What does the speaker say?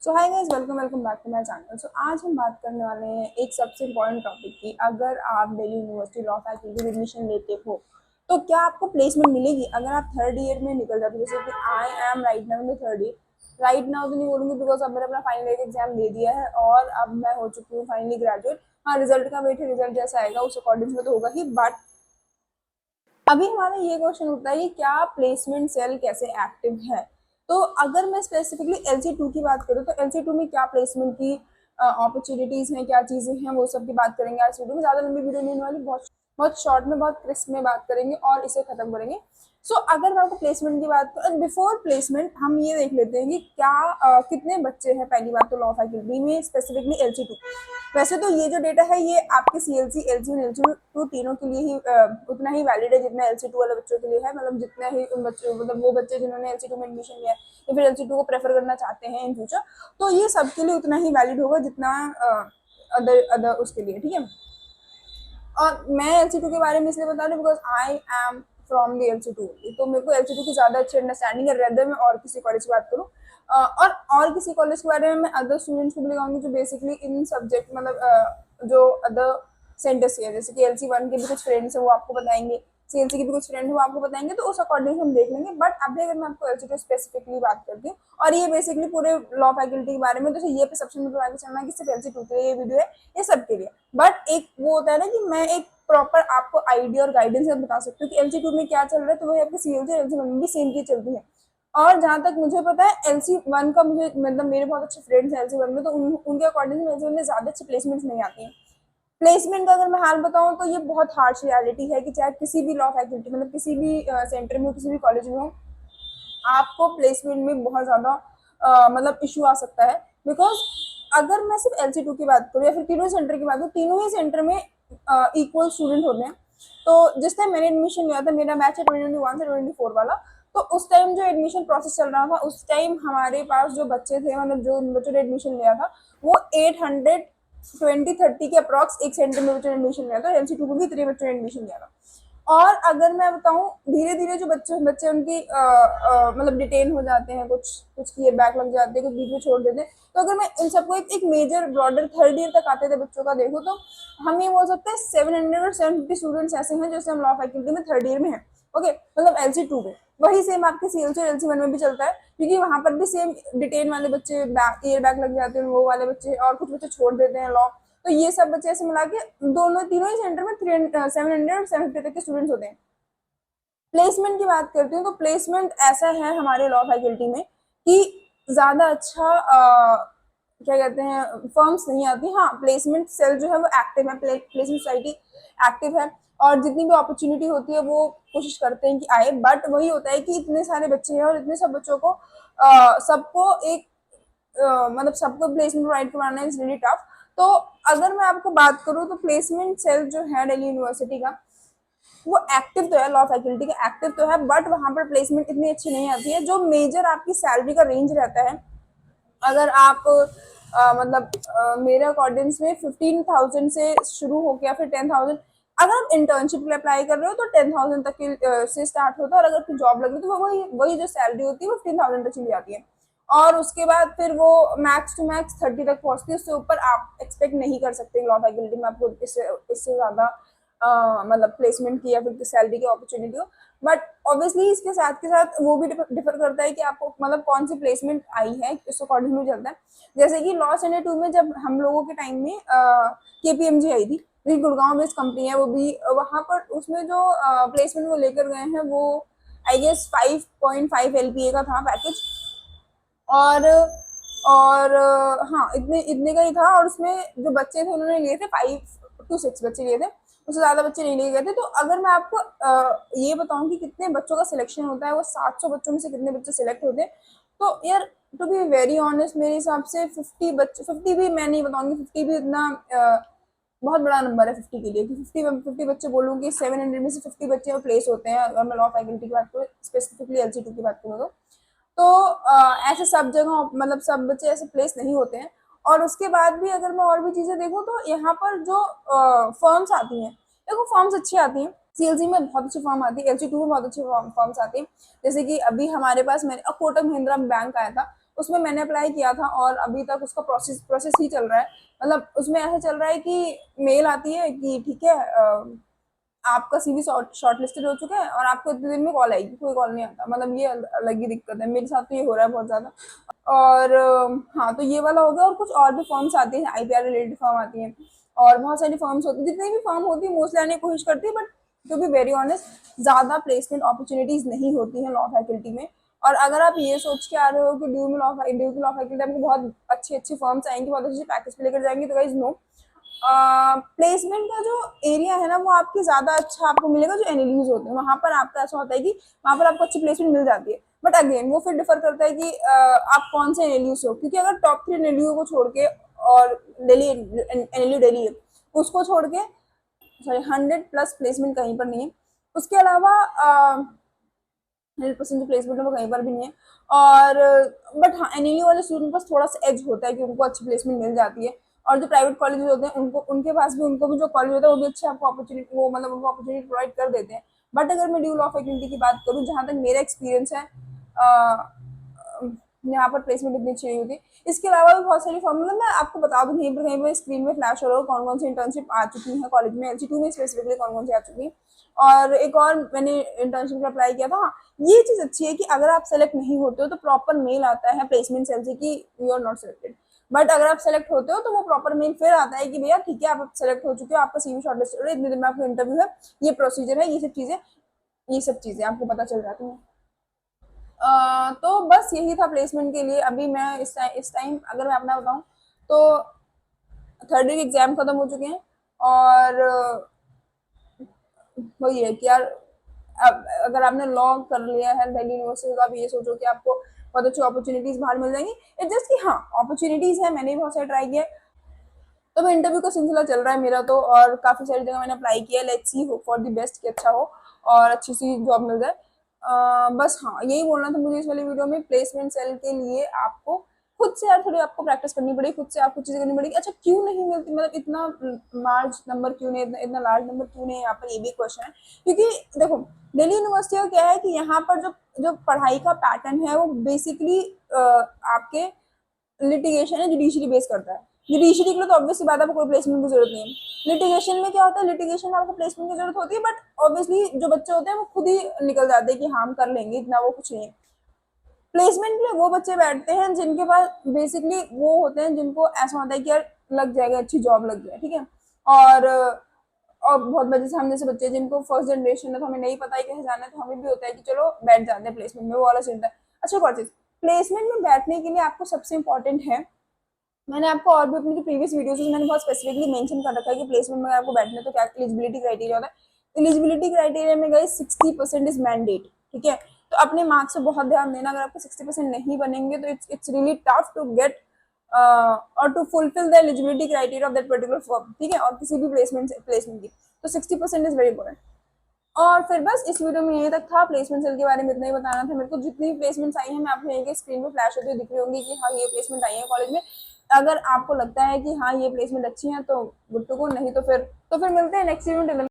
So hi guys, welcome back to my channel. So आज हम बात करने वाले हैं एक सबसे इम्पोर्टेंट टॉपिक की। अगर आप दिल्ली यूनिवर्सिटी लॉ फैकल्टी में एडमिशन लेते हो तो क्या आपको प्लेसमेंट मिलेगी अगर आप थर्ड ईयर में निकल जाते हो। जैसे कि I am right now in the third year. Right now तो नहीं बोलूंगी बिकॉज अब मैंने अपना फाइनल ईयर एग्जाम दे दिया है और अब मैं हो चुकी हूँ फाइनली ग्रेजुएट। हाँ, रिजल्ट का वेट है, रिजल्ट जैसा आएगा उस अकॉर्डिंग में तो होगा ही। बट अभी हमारा ये क्वेश्चन उठता है कि क्या प्लेसमेंट सेल कैसे एक्टिव है। तो अगर मैं स्पेसिफिकली LC2 की बात करूँ तो LC2 में क्या प्लेसमेंट की अपॉर्चुनिटीज हैं, क्या चीजें हैं, वो सब की बात करेंगे आज वीडियो में। ज्यादा लंबी वीडियो नहीं होने वाली, बहुत बहुत शॉर्ट में, बहुत क्रिस्प में बात करेंगे और इसे खत्म करेंगे। सो अगर मैं आपको प्लेसमेंट की बात करूँ, बिफोर प्लेसमेंट हम ये देख लेते हैं कि क्या कितने बच्चे हैं। पहली बात तो लॉ फैकल्टी में स्पेसिफिकली LC2। वैसे तो ये जो डेटा है ये आपके CLC, LC1, LC2 तीनों के लिए ही उतना ही वैलिड है जितना LC2 वाले बच्चों के लिए है। मतलब जितना ही उन बच्चों, मतलब वो बच्चे जिन्होंने LC2 में एडमिशन लिया है या फिर LC2 को प्रेफर करना चाहते हैं इन फ्यूचर, तो ये सबके लिए उतना ही वैलिड होगा जितना अदर अदर उसके लिए। ठीक है। और मैं LC2 के बारे में इसलिए बता रही हूँ because I am from the LC2, तो मेरे को LC2 की ज्यादा अच्छी अंडरस्टैंडिंग है। रेदर मैं और किसी कॉलेज की बात करूँ और किसी कॉलेज के बारे में मैं अदर स्टूडेंट्स को भी लगाऊंगी जो बेसिकली इन सब्जेक्ट, मतलब जो अदर सेंटर्स है। जैसे कि LC1 के भी कुछ फ्रेंड्स है वो आपको बताएंगे, CLC के भी कुछ फ्रेंड है वो आपको बताएंगे, तो उस अकॉर्डिंग हम देख लेंगे। बट अभी अगर मैं आपको LC2 स्पेसिफिकली बात करती हूँ और ये बेसिकली पूरे लॉ फैकल्टी के बारे में, तो ये परसेप्शन में आगे चलना कि सिर्फ LC2 के लिए ये वीडियो है, ये सबके लिए। बट एक वो होता है ना कि मैं एक प्रॉपर आपको आइडिया और गाइडेंस बता सकती हूँ कि LC2 में क्या चल रहा है, तो वही आपकी CLC और LC1 में भी सेम की चलती है। और जहां तक मुझे पता है LC1 का, मुझे मतलब मेरे बहुत अच्छे फ्रेंड्स हैं LC1 में, तो उनके अकॉर्डिंग LC1 में ज्यादा अच्छी प्लेसमेंट्स नहीं आती हैं। प्लेसमेंट का अगर मैं हाल बताऊं तो ये बहुत हार्श रियलिटी है कि चाहे किसी भी लॉ फैकल्टी, मतलब किसी भी सेंटर में हो, किसी भी कॉलेज में हो, आपको प्लेसमेंट में बहुत ज्यादा मतलब इशू आ सकता है। बिकॉज अगर मैं सिर्फ LC2 की बात करूँ या फिर तीनों सेंटर की बात करूँ, तीनों ही सेंटर में इक्वल स्टूडेंट होते हैं। तो जिस टाइम मैंने एडमिशन लिया था, मेरा बैच है 2021 से 2024 वाला, तो उस टाइम जो एडमिशन प्रोसेस चल रहा था उस टाइम हमारे पास जो बच्चे थे, मतलब जो बच्चों ने एडमिशन लिया था, वो 820-30 के अप्रॉक्स एक सेंटर में बच्चों ने एडमिशन लिया था। LC2 में भी इतने बच्चों ने एडमिशन लिया था। और अगर मैं बताऊं, धीरे धीरे जो बच्चे बच्चे उनकी मतलब डिटेन हो जाते हैं, कुछ कुछ ईयर बैक लग जाते हैं, कुछ बीच में छोड़ देते हैं। तो अगर मैं इन सबको एक मेजर ब्रॉडर थर्ड ईयर तक आते थे बच्चों का देखो, तो हम ये बोल सकते हैं 700 और 750 स्टूडेंट्स ऐसे हैं जैसे हम लॉ फैकल्टी में थर्ड ईयर में है। ओके, मतलब LC2 में वही सेम आपके CLC और LC1 में भी चलता है, क्योंकि वहां पर भी सेम डिटेन वाले बच्चे, ईयर बैक लग जाते हैं वो वाले बच्चे, और कुछ बच्चे छोड़ देते हैं लॉ। तो ये सब बच्चे ऐसे मिला के दोनों तीनों ही सेंटर में 700 और 750 तक के स्टूडेंट्स होते हैं। प्लेसमेंट की बात करती हूँ तो प्लेसमेंट ऐसा है हमारे लॉ फैकल्टी में कि ज्यादा अच्छा क्या कहते हैं, फर्म्स नहीं आती। हाँ, प्लेसमेंट सेल जो है वो एक्टिव है, प्लेसमेंट सोसाइटी एक्टिव है, और जितनी भी अपॉर्चुनिटी होती है वो कोशिश करते हैं कि आए। बट वही होता है कि इतने सारे बच्चे हैं और इतने सब बच्चों को सबको एक मतलब सबको प्लेसमेंट प्रोवाइड करवाना इज रियली टफ। तो अगर मैं आपको बात करूँ तो प्लेसमेंट सेल जो है दिल्ली यूनिवर्सिटी का, वो एक्टिव तो है, लॉ फैकल्टी का एक्टिव तो है, बट वहां पर प्लेसमेंट इतनी अच्छी नहीं आती है। जो मेजर आपकी सैलरी का रेंज रहता है, अगर आप मतलब मेरे अकॉर्डिंग में 15,000 से शुरू हो गया, फिर 10,000। अगर आप इंटर्नशिप के लिए अप्लाई कर रहे हो तो 10,000 तक के से स्टार्ट होता है, और अगर जॉब लग रही है तो वही वही जो सैलरी होती है वो 15,000 तक चली जाती है। और उसके बाद फिर वो मैक्स टू मैक्स 30 तक पहुंचती है। उससे ऊपर आप एक्सपेक्ट नहीं कर सकते लॉ फैकल्टी में आपको इससे ज्यादा मतलब प्लेसमेंट की या फिर सैलरी की अपॉर्चुनिटी हो। बट ऑब्वियसली इसके साथ के साथ वो भी डिफर करता है कि आपको मतलब कौन सी प्लेसमेंट आई है, इस अकॉर्डिंग में चलता है। जैसे कि लॉ सेंटर 2 में जब हम लोगों के टाइम में KPMG आई थी, जो गुड़गांव बेस्ड कंपनी है, वो भी वहां पर उसमें जो प्लेसमेंट वो लेकर गए हैं वो आई गेस 5.5 LPA का था पैकेज। और हाँ, इतने इतने का ही था। और उसमें जो बच्चे थे उन्होंने लिए थे 5 to 6 बच्चे लिए थे, उससे ज्यादा बच्चे नहीं लिए गए थे। तो अगर मैं आपको ये बताऊं कि कितने बच्चों का सिलेक्शन होता है, वो 700 बच्चों में से कितने बच्चे सिलेक्ट होते हैं, तो यार टू बी वेरी ऑनेस्ट मेरे हिसाब से 50 बच्चे, 50 भी मैं नहीं बताऊंगी, 50 भी इतना बहुत बड़ा नंबर है 50 के लिए कि 50 बच्चे बोलूँ कि 700 में से 50 बच्चे प्लेस होते हैं। अगर मैं लॉ फैकल्टी की बात करूँ, स्पेसिफिकली LC2 की बात करूँ तो ऐसे सब जगह मतलब सब बच्चे ऐसे प्लेस नहीं होते हैं। और उसके बाद भी अगर मैं और भी चीजें देखूँ तो यहाँ पर जो फर्म्स आती हैं, देखो फर्म्स अच्छी आती हैं। CLC में बहुत अच्छी फॉर्म आती है, LC2 में बहुत अच्छी फॉर्म्स आती है। जैसे कि अभी हमारे पास मैंने कोटक महिंद्रा बैंक आया था, उसमें मैंने अप्लाई किया था और अभी तक उसका प्रोसेस ही चल रहा है। मतलब उसमें ऐसा चल रहा है कि मेल आती है कि ठीक है, आपका सीवी शॉर्ट लिस्टेड हो चुका है और आपको इतने दिन में कॉल आएगी, कोई कॉल नहीं आता। मतलब ये अलग ही दिक्कत है, मेरे साथ तो ये हो रहा है बहुत ज़्यादा। और हाँ, तो ये वाला हो गया। और कुछ और भी फॉर्म्स आती हैं, आईपीआर रिलेटेड फॉर्म आती हैं और बहुत सारी फॉर्म्स होती हैं। जितनी भी फॉर्म होती है मोस्टली आने की कोशिश करती है, but to be very honest ज़्यादा प्लेसमेंट अपॉर्चुनिटीज़ नहीं होती हैं लॉ फैकल्टी में। और अगर आप ये सोच के आ रहे हो कि ड्यू में लॉ फैकल्टी आपको बहुत अच्छी अच्छी फॉर्म्स आएंगी, बहुत अच्छे पैकेज पे लेकर जाएंगे, तो गाइज नो। प्लेसमेंट का जो एरिया है ना, वो आपकी ज्यादा अच्छा आपको मिलेगा जो एनएलयूज होते हैं। वहां पर आपका ऐसा होता है कि वहां पर आपको अच्छी प्लेसमेंट मिल जाती है। बट अगेन वो फिर डिफर करता है कि आप कौन से एनएलयू से हो। क्योंकि अगर टॉप 3 एनएलयू को छोड़ के और दिल्ली एनएलयू दिल्ली है, उसको छोड़ के सॉरी 100+ प्लेसमेंट कहीं पर नहीं है। उसके अलावा 100% जो प्लेसमेंट है वो कहीं पर भी नहीं है। और बट हाँ, एनएलयू वाले स्टूडेंट के पास थोड़ा सा एज होता है कि उनको अच्छी प्लेसमेंट मिल जाती है। और जो प्राइवेट कॉलेजेस होते हैं उनको उनके पास भी उनको भी जो कॉलेज होता है वो भी अच्छे आपको अपॉर्चुनिटी, वो मतलब उनको अपॉर्चुनिटी प्रोवाइड कर देते हैं। बट अगर मैं ड्यू लॉ फैकल्टी की बात करूँ, जहाँ तक मेरा एक्सपीरियंस है, यहाँ पर प्लेसमेंट इतनी अच्छी नहीं होती। इसके अलावा भी बहुत सारी फॉर्म, मतलब मैं आपको बता दूँ कहीं पर स्क्रीन में फ्लैश हो रहा हो कौन कौन सी इंटर्नशिप आ चुकी है कॉलेज में, LC2 में स्पेसिफिकली कौन कौन सी आ चुकी है। और एक और मैंने इंटर्नशिप में अप्लाई किया था। हाँ, ये चीज अच्छी है कि अगर आप सेलेक्ट नहीं होते हो तो प्रॉपर मेल आता है प्लेसमेंट सेल से कि you are not selected. But अगर आप सेलेक्ट होते हो तो वो प्रॉपर मेल फिर आता है कि भैया ठीक है, आप सेलेक्ट हो चुके हो, आपका सीवी शॉर्टलिस्टेड है, इतने दिन में आपका इंटरव्यू है, ये प्रोसीजर है, ये सब चीजें आपको पता चल जाती हैं। तो बस यही था प्लेसमेंट के लिए। अभी मैं इस टाइम अगर मैं अपना बताऊं तो थर्ड ईयर एग्जाम खत्म हो चुके हैं। और वही है कि यार, अब अगर आपने लॉ कर लिया है दिल्ली यूनिवर्सिटी, तो आप ये सोचो कि आपको बहुत अच्छी अपॉर्चुनिटीज बाहर मिल जाएंगी। इट जस्ट कि हाँ, अपॉर्चुनिटीज है, मैंने भी बहुत सारे ट्राई किया। तो मैं इंटरव्यू का सिलसिला चल रहा है मेरा तो, और काफी सारी जगह मैंने अप्लाई किया। Let's see, hope for the best कि अच्छा हो और अच्छी सी जॉब मिल जाए। बस हाँ, यही बोलना था मुझे इस वाली वीडियो में। प्लेसमेंट सेल के लिए आपको खुद से यार थोड़ी आपको प्रैक्टिस करनी पड़ेगी, खुद से आपको चीजें करनी पड़ेगी। अच्छा, क्यों नहीं मिलती, मतलब इतना लार्ज नंबर क्यों नहीं, इतना लार्ज नंबर क्यों नहीं है यहाँ पर, ये भी क्वेश्चन है। क्योंकि देखो, दिल्ली यूनिवर्सिटी का क्या है कि यहाँ पर जो जो पढ़ाई का पैटर्न है वो बेसिकली आपके लिटिगेशन है, जुडिशरी बेस करता है। जुडिशरी के लिए तो ऑब्वियसली बात है, आपको कोई प्लेसमेंट की जरूरत नहीं है। लिटिगेशन में क्या होता है, लिटिगेशन में आपको प्लेसमेंट की जरूरत होती है, बट ऑब्वियसली जो बच्चे होते हैं वो खुद ही निकल जाते हैं कि हाँ हम कर लेंगे, इतना वो कुछ नहीं है। प्लेसमेंट के लिए वो बच्चे बैठते हैं जिनके पास बेसिकली वो होते हैं, जिनको ऐसा होता है कि यार लग जाएगा, अच्छी जॉब लग जाए, ठीक है। और बहुत बच्चे से हम जैसे बच्चे जिनको फर्स्ट जनरेशन है, तो हमें नहीं पता है कैसे जाना है, तो हमें भी होता है कि चलो बैठ जाते हैं प्लेसमेंट में, वो वाला चिंता है। अच्छा, एक और चीज, प्लेसमेंट में बैठने के लिए आपको सबसे इंपॉर्टेंट है, मैंने आपको और भी अपनी जो प्रीवियस वीडियोस में मैंने बहुत स्पेसिफिकली मेंशन कर रखा है कि प्लेसमेंट में आपको बैठना है तो क्या एलिजिबिलिटी क्राइटेरिया होता है। एलिजिबिलिटी क्राइटेरिया में गाइस 60% इज मैंडेट, ठीक है। तो अपने मार्क्स पे बहुत ध्यान देना। अगर आपको 60% नहीं बनेंगे तो it's really tough to get और to fulfill the eligibility criteria of that particular form, ठीक है, और किसी भी प्लेसमेंट की। तो 60% इज वेरी इंपॉर्टेंट। और फिर बस इस वीडियो में यही तक था। प्लेसमेंट सेल के बारे में इतना ही बताना था मेरे को। जितनी भी प्लेसमेंट्स आई हैं, मैं आपको यही स्क्रीन पे फ्लैश होती हुई दिख रही होंगी कि हाँ ये प्लेसमेंट आई है कॉलेज में। अगर आपको लगता है कि हाँ ये प्लेसमेंट अच्छी है तो गुड टू गो, नहीं तो फिर मिलते हैं नेक्स्ट वीडियो में।